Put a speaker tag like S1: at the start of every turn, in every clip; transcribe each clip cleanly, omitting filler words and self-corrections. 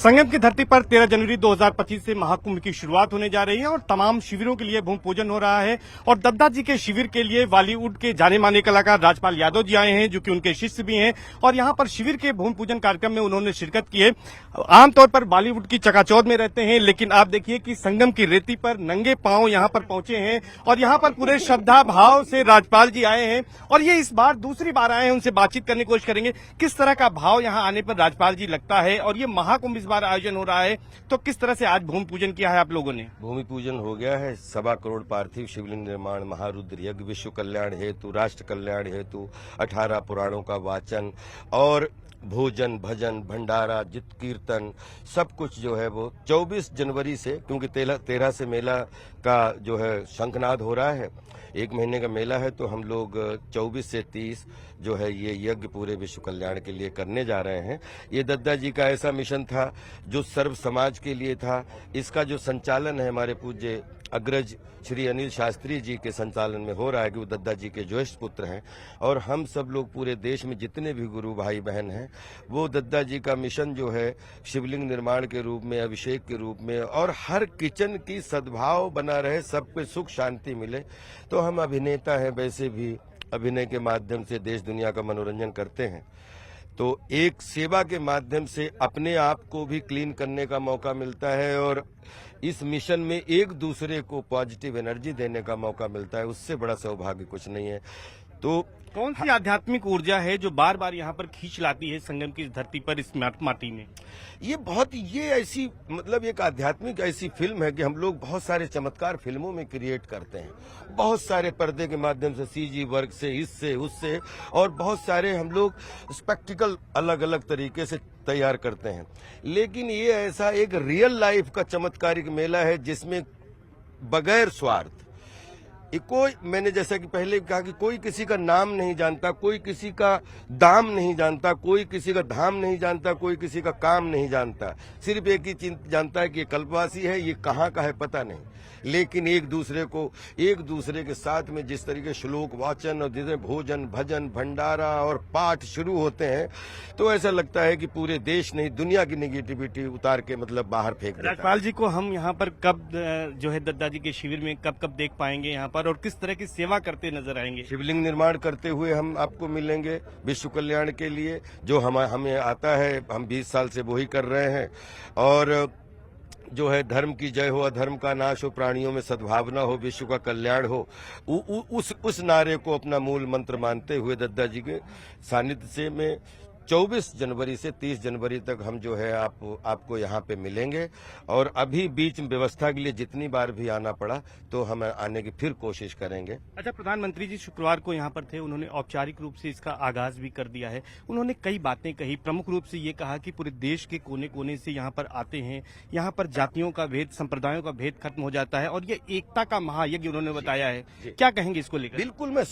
S1: संगम की धरती पर 13 जनवरी 2025 से महाकुंभ की शुरुआत होने जा रही है और तमाम शिविरों के लिए भूमि पूजन हो रहा है। और दद्दा जी के शिविर के लिए बॉलीवुड के जाने माने कलाकार राजपाल यादव जी आए हैं, जो कि उनके शिष्य भी हैं। और यहां पर शिविर के भूमि पूजन कार्यक्रम में उन्होंने शिरकत की है। आमतौर पर बॉलीवुड की चकाचौंध में रहते हैं, लेकिन आप देखिए कि संगम की रेती पर नंगे पांव यहां पर पहुंचे हैं और यहां पर पूरे श्रद्धा भाव से राजपाल जी आए हैं। और ये इस बार दूसरी बार आए हैं, उनसे बातचीत करने की कोशिश करेंगे किस तरह का भाव यहां आने पर राजपाल जी लगता है। और ये महाकुंभ इस बार आयोजन हो रहा है, तो किस तरह से आज भूमि पूजन किया है आप लोगों ने?
S2: भूमि पूजन हो गया है। 1.25 करोड़ पार्थिव शिवलिंग निर्माण, महारुद्र यज्ञ, विश्व कल्याण हेतु, राष्ट्र कल्याण हेतु 18 पुराणों का वाचन और भोजन, भजन, भंडारा, जित कीर्तन, सब कुछ जो है वो 24 जनवरी से, क्योंकि 13 से मेला का जो है शंखनाद हो रहा है, 1 महीने का मेला है, तो हम लोग 24 से 30 जो है ये यज्ञ पूरे विश्व कल्याण के लिए करने जा रहे हैं। ये दद्दा जी का ऐसा मिशन था जो सर्व समाज के लिए था। इसका जो संचालन है हमारे पूज्य अग्रज श्री अनिल शास्त्री जी के संचालन में हो रहा है, कि वो दद्दा जी के ज्येष्ठ पुत्र हैं। और हम सब लोग पूरे देश में जितने भी गुरु भाई बहन हैं, वो दद्दा जी का मिशन जो है शिवलिंग निर्माण के रूप में, अभिषेक के रूप में, और हर किचन की सद्भाव बना रहे, सबको सुख शांति मिले। तो हम अभिनेता हैं, वैसे भी अभिनय के माध्यम से देश दुनिया का मनोरंजन करते हैं। तो एक सेवा के माध्यम से अपने आप को भी क्लीन करने का मौका मिलता है और इस मिशन में एक दूसरे को पॉजिटिव एनर्जी देने का मौका मिलता है। उससे बड़ा सौभाग्य कुछ नहीं है। तो
S1: कौन सी आध्यात्मिक ऊर्जा है जो बार बार यहाँ पर खींच लाती है संगम की धरती पर, इस माटी में?
S2: ये ऐसी मतलब एक आध्यात्मिक ऐसी फिल्म है कि हम लोग बहुत सारे चमत्कार फिल्मों में क्रिएट करते हैं, बहुत सारे पर्दे के माध्यम से, सीजी वर्क से, इससे उससे, और बहुत सारे हम लोग स्पेक्टिकल अलग अलग तरीके से तैयार करते हैं। लेकिन ये ऐसा एक रियल लाइफ का चमत्कारिक मेला है जिसमें बगैर स्वार्थ कोई, मैंने जैसा कि पहले कहा कि कोई किसी का नाम नहीं जानता, कोई किसी का दाम नहीं जानता, कोई किसी का धाम नहीं जानता, कोई किसी का काम नहीं जानता। सिर्फ एक ही चीज जानता है कि ये कल्पवासी है, ये कहाँ का है पता नहीं। लेकिन एक दूसरे के साथ में जिस तरीके श्लोक वाचन और जिसे भोजन, भजन, भंडारा और पाठ शुरू होते हैं, तो ऐसा लगता है कि पूरे देश नहीं, दुनिया की नेगेटिविटी उतार के मतलब बाहर फेंक देता है।
S1: राजपाल जी को हम यहाँ पर कब जो है दद्दा जी के शिविर में कब देख पाएंगे यहाँ पर, और किस तरह की सेवा करते नजर आएंगे?
S2: शिवलिंग निर्माण करते हुए हम आपको मिलेंगे विश्व कल्याण के लिए, जो हमें आता है, हम 20 साल से वही कर रहे हैं। और जो है धर्म की जय हो, अधर्म का नाश हो, प्राणियों में सद्भावना हो, विश्व का कल्याण हो, उस नारे को अपना मूल मंत्र मानते हुए दद्दा जी के सानिध्य से में 24 जनवरी से 30 जनवरी तक हम जो है आपको यहाँ पे मिलेंगे। और अभी बीच में व्यवस्था के लिए जितनी बार भी आना पड़ा तो हम आने की फिर कोशिश करेंगे।
S1: अच्छा, प्रधानमंत्री जी शुक्रवार को यहाँ पर थे, उन्होंने औपचारिक रूप से इसका आगाज भी कर दिया है। उन्होंने कई बातें कही, प्रमुख रूप से ये कहा कि पूरे देश के कोने कोने से यहाँ पर आते हैं, यहाँ पर जातियों का भेद, संप्रदायों का भेद खत्म हो जाता है और ये एकता का महायज्ञ उन्होंने बताया है। क्या कहेंगे इसको लेकर?
S2: बिल्कुल, मैं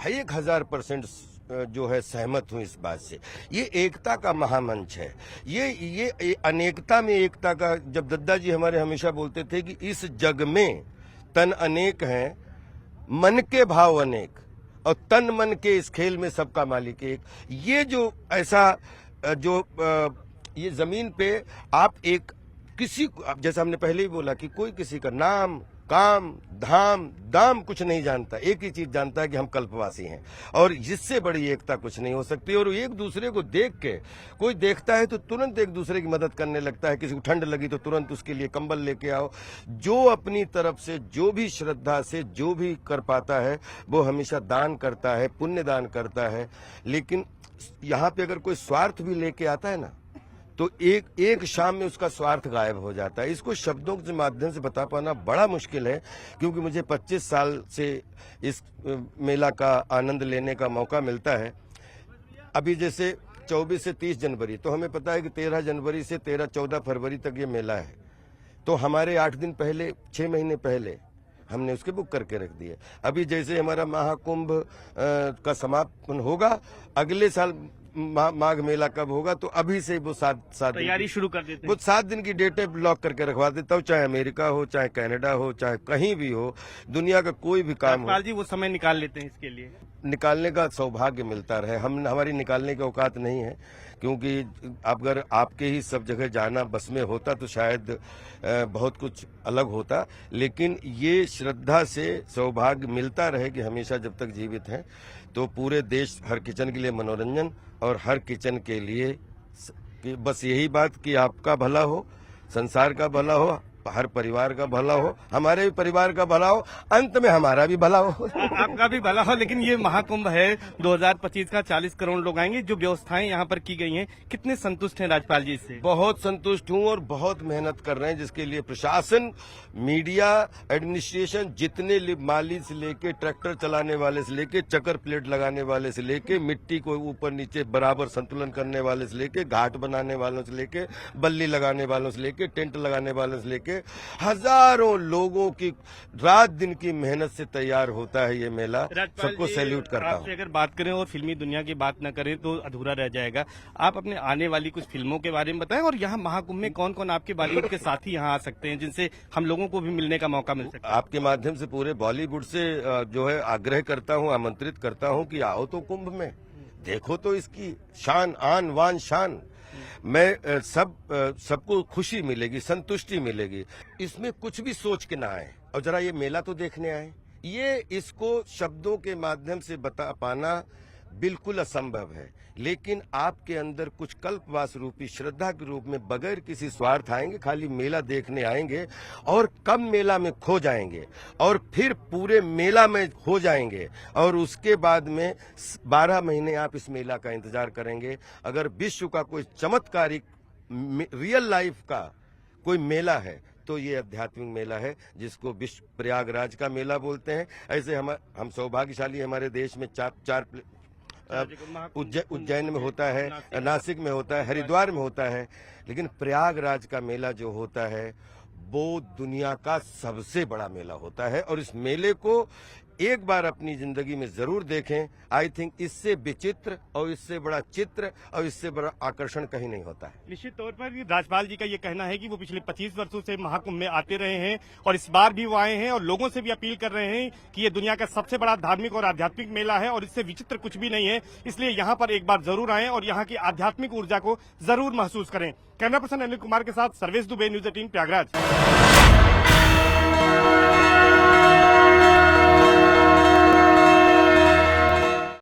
S2: 1000% जो है सहमत हूं इस बात से। ये एकता का महामंच है, ये अनेकता में एकता का। जब दद्दा जी हमारे हमेशा बोलते थे कि इस जग में तन अनेक हैं, मन के भाव अनेक, और तन मन के इस खेल में सबका मालिक एक। ये जो ऐसा जो ये जमीन पे आप एक किसी, जैसा हमने पहले ही बोला कि कोई किसी का नाम, काम, दाम कुछ नहीं जानता, एक ही चीज जानता है कि हम कल्पवासी हैं, और जिससे बड़ी एकता कुछ नहीं हो सकती। और एक दूसरे को देख के, कोई देखता है तो तुरंत एक दूसरे की मदद करने लगता है, किसी को ठंड लगी तो तुरंत उसके लिए कंबल लेके आओ। जो अपनी तरफ से, जो भी श्रद्धा से जो भी कर पाता है, वो हमेशा दान करता है, पुण्य दान करता है। लेकिन यहाँ पे अगर कोई स्वार्थ भी लेके आता है ना, तो एक शाम में उसका स्वार्थ गायब हो जाता है। इसको शब्दों के माध्यम से बता पाना बड़ा मुश्किल है, क्योंकि मुझे 25 साल से इस मेला का आनंद लेने का मौका मिलता है। अभी जैसे 24 से 30 जनवरी, तो हमें पता है कि 13 जनवरी से 13-14 फरवरी तक ये मेला है। तो हमारे 8 दिन पहले, 6 महीने पहले हमने उसके बुक करके रख दिए। अभी जैसे हमारा महाकुंभ का समापन होगा, अगले साल माघ मेला कब होगा, तो अभी से वो 7
S1: तैयारी शुरू कर देते हैं।
S2: वो 7 दिन की डेटें ब्लॉक करके रखवा देता हूँ, चाहे अमेरिका हो, चाहे कनाडा हो, चाहे कहीं भी हो, दुनिया का कोई भी काम हो।
S1: जी वो समय निकाल लेते हैं इसके लिए?
S2: निकालने का सौभाग्य मिलता रहे, हमारी निकालने की औकात नहीं है। क्योंकि अगर आपके ही सब जगह जाना बस में होता तो शायद बहुत कुछ अलग होता, लेकिन ये श्रद्धा से सौभाग्य मिलता रहे कि हमेशा जब तक जीवित हैं तो पूरे देश हर किचन के लिए मनोरंजन और हर किचन के लिए कि बस यही बात कि आपका भला हो, संसार का भला हो, हर परिवार का भला हो, हमारे भी परिवार का भला हो, अंत में हमारा भी भला हो।
S1: आपका भी भला हो। लेकिन ये महाकुंभ है 2025 का, 40 करोड़ लोग आएंगे, जो व्यवस्थाएं यहाँ पर की गई हैं, कितने संतुष्ट हैं राज्यपाल जी इससे?
S2: बहुत संतुष्ट हूँ और बहुत मेहनत कर रहे हैं, जिसके लिए प्रशासन, मीडिया, एडमिनिस्ट्रेशन, जितने माली से लेके ट्रैक्टर चलाने वाले से लेके चक्कर प्लेट लगाने वाले से लेके मिट्टी को ऊपर नीचे बराबर संतुलन करने वाले से लेके घाट बनाने वालों से लेके बल्ली लगाने वालों से लेके टेंट लगाने वालों से लेके हजारों लोगों की रात दिन की मेहनत से तैयार होता है ये मेला। सबको सैल्यूट करता हूँ।
S1: आपसे अगर बात करें और फिल्मी दुनिया की बात न करें तो अधूरा रह जाएगा। आप अपने आने वाली कुछ फिल्मों के बारे में बताएं, और यहाँ महाकुंभ में कौन कौन आपके बॉलीवुड के साथी यहाँ आ सकते हैं, जिनसे हम लोगों को भी मिलने का मौका मिल सकता है?
S2: आपके माध्यम से पूरे बॉलीवुड से जो है आग्रह करता हूँ, आमंत्रित करता हूँ कि आओ तो कुंभ में, देखो तो इसकी शान, आन वान शान। मैं सबको खुशी मिलेगी, संतुष्टि मिलेगी। इसमें कुछ भी सोच के ना आए और जरा ये मेला तो देखने आए। ये इसको शब्दों के माध्यम से बता पाना बिल्कुल असंभव है, लेकिन आपके अंदर कुछ कल्पवास रूपी श्रद्धा के रूप में बगैर किसी स्वार्थ आएंगे, खाली मेला देखने आएंगे और कब मेला में खो जाएंगे और फिर पूरे मेला में खो जाएंगे, और उसके बाद में 12 महीने आप इस मेला का इंतजार करेंगे। अगर विश्व का कोई चमत्कारिक रियल लाइफ का कोई मेला है तो ये आध्यात्मिक मेला है, जिसको विश्व प्रयागराज का मेला बोलते हैं। ऐसे हम सौभाग्यशाली, हमारे देश में चार उज्जैन में होता है, नासिक में होता है, हरिद्वार में होता है, लेकिन प्रयागराज का मेला जो होता है वो दुनिया का सबसे बड़ा मेला होता है। और इस मेले को एक बार अपनी जिंदगी में जरूर देखें। आई थिंक इससे विचित्र और इससे बड़ा चित्र और इससे बड़ा आकर्षण कहीं नहीं होता है।
S1: निश्चित तौर पर राज्यपाल जी का ये कहना है कि वो पिछले 25 वर्षों से महाकुंभ में आते रहे हैं और इस बार भी वो आए हैं और लोगों से भी अपील कर रहे हैं कि ये दुनिया का सबसे बड़ा धार्मिक और आध्यात्मिक मेला है और इससे विचित्र कुछ भी नहीं है, इसलिए यहाँ पर एक बार जरूर आएं और यहाँ की आध्यात्मिक ऊर्जा को जरूर महसूस करें। कैमरा पर्सन अनिल कुमार के साथ सर्वेश दुबे, न्यूज़ 18 प्रयागराज।